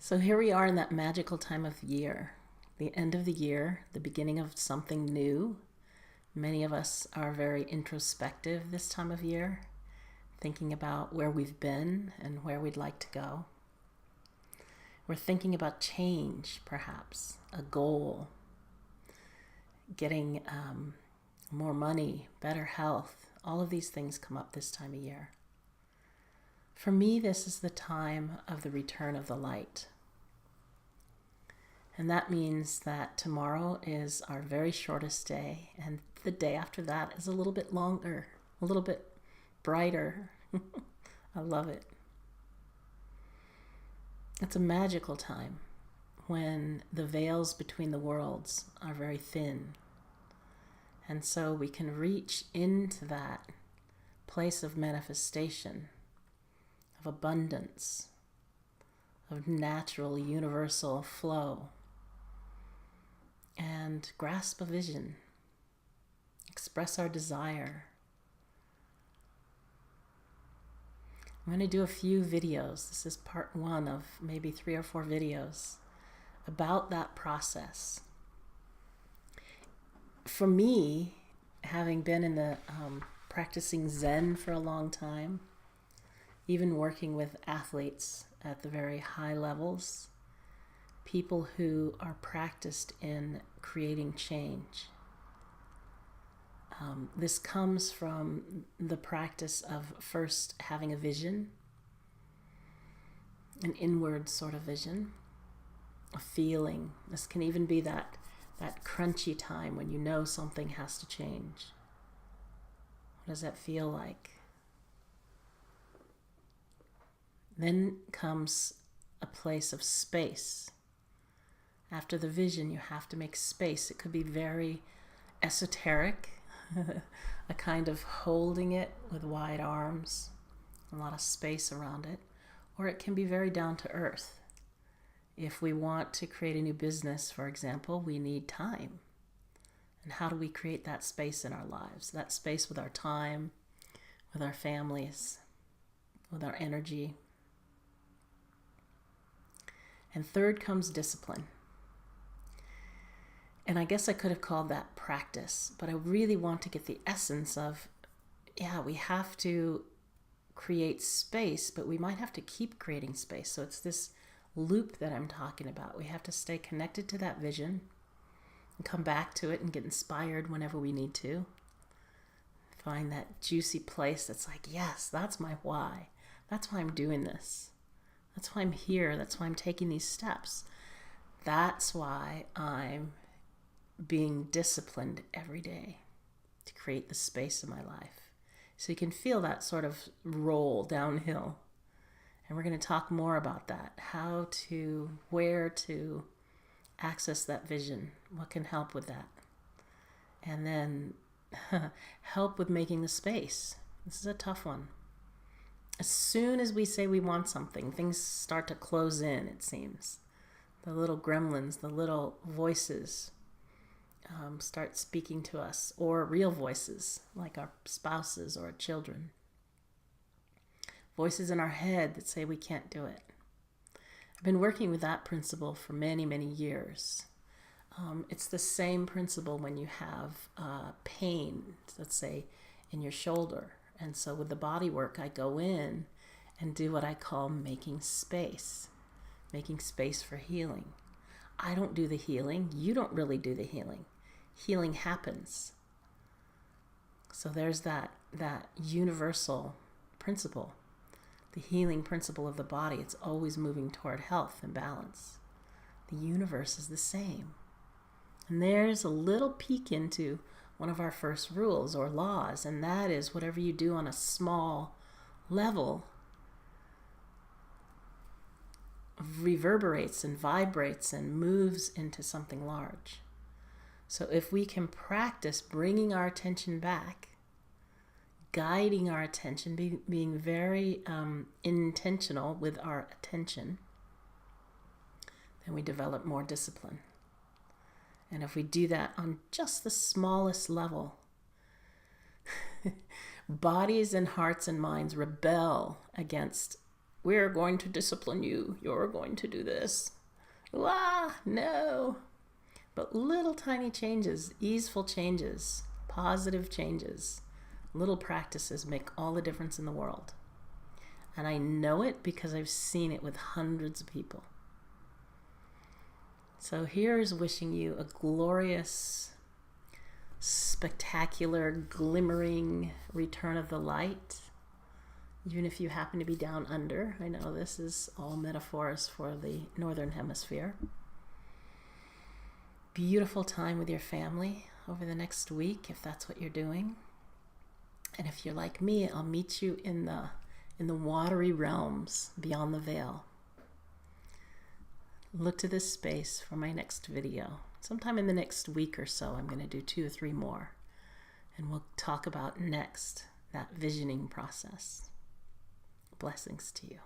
So here we are in that magical time of year, the end of the year, the beginning of something new. Many of us are very introspective this time of year, thinking about where we've been and where we'd like to go. We're thinking about change, perhaps, a goal, getting more money, better health. All of these things come up this time of year. For me, this is the time of the return of the light. And that means that tomorrow is our very shortest day, and the day after that is a little bit longer, a little bit brighter. I love it. It's a magical time when the veils between the worlds are very thin. And so we can reach into that place of manifestation, of abundance, of natural, universal flow, and grasp a vision, express our desire. I'm going to do a few videos. This is part one of maybe 3 or 4 videos about that process. For me, having been in the practicing Zen for a long time, even working with athletes at the very high levels, people who are practiced in creating change. This comes from the practice of first having a vision, an inward sort of vision, a feeling. This can even be that crunchy time when you know something has to change. What does that feel like? Then comes a place of space. After the vision, you have to make space. It could be very esoteric, a kind of holding it with wide arms, a lot of space around it, or it can be very down to earth. If we want to create a new business, for example, we need time. And how do we create that space in our lives? That space with our time, with our families, with our energy. And third comes discipline. And I guess I could have called that practice, but I really want to get the essence of, we have to create space, but we might have to keep creating space. So it's this loop that I'm talking about. We have to stay connected to that vision and come back to it and get inspired whenever we need to. Find that juicy place that's like, yes, that's my why. That's why I'm doing this. That's why I'm here. That's why I'm taking these steps. That's why I'm being disciplined every day to create the space in my life. So you can feel that sort of roll downhill. And we're going to talk more about that. Where to access that vision. What can help with that? And then help with making the space. This is a tough one. As soon as we say we want something, things start to close in, it seems. The little gremlins, the little voices start speaking to us, or real voices like our spouses or our children. Voices in our head that say we can't do it. I've been working with that principle for many, many years. It's the same principle when you have pain, let's say, in your shoulder. And so with the body work, I go in and do what I call making space for healing. I don't do the healing. You don't really do the healing. Healing happens. So there's that universal principle, the healing principle of the body. It's always moving toward health and balance. The universe is the same. And there's a little peek into one of our first rules or laws, and that is whatever you do on a small level reverberates and vibrates and moves into something large. So if we can practice bringing our attention back, guiding our attention, being very intentional with our attention, then we develop more discipline. And if we do that on just the smallest level, bodies and hearts and minds rebel against we're going to discipline you. You're going to do this. Ah, no. But little tiny changes, easeful changes, positive changes, little practices make all the difference in the world. And I know it because I've seen it with hundreds of people. So here's wishing you a glorious, spectacular, glimmering return of the light. Even if you happen to be down under. I know this is all metaphors for the northern hemisphere. Beautiful time with your family over the next week, if that's what you're doing. And if you're like me, I'll meet you in the watery realms beyond the veil. Look to this space for my next video. Sometime in the next week or so, I'm going to do 2 or 3 more. And we'll talk about next that visioning process. Blessings to you.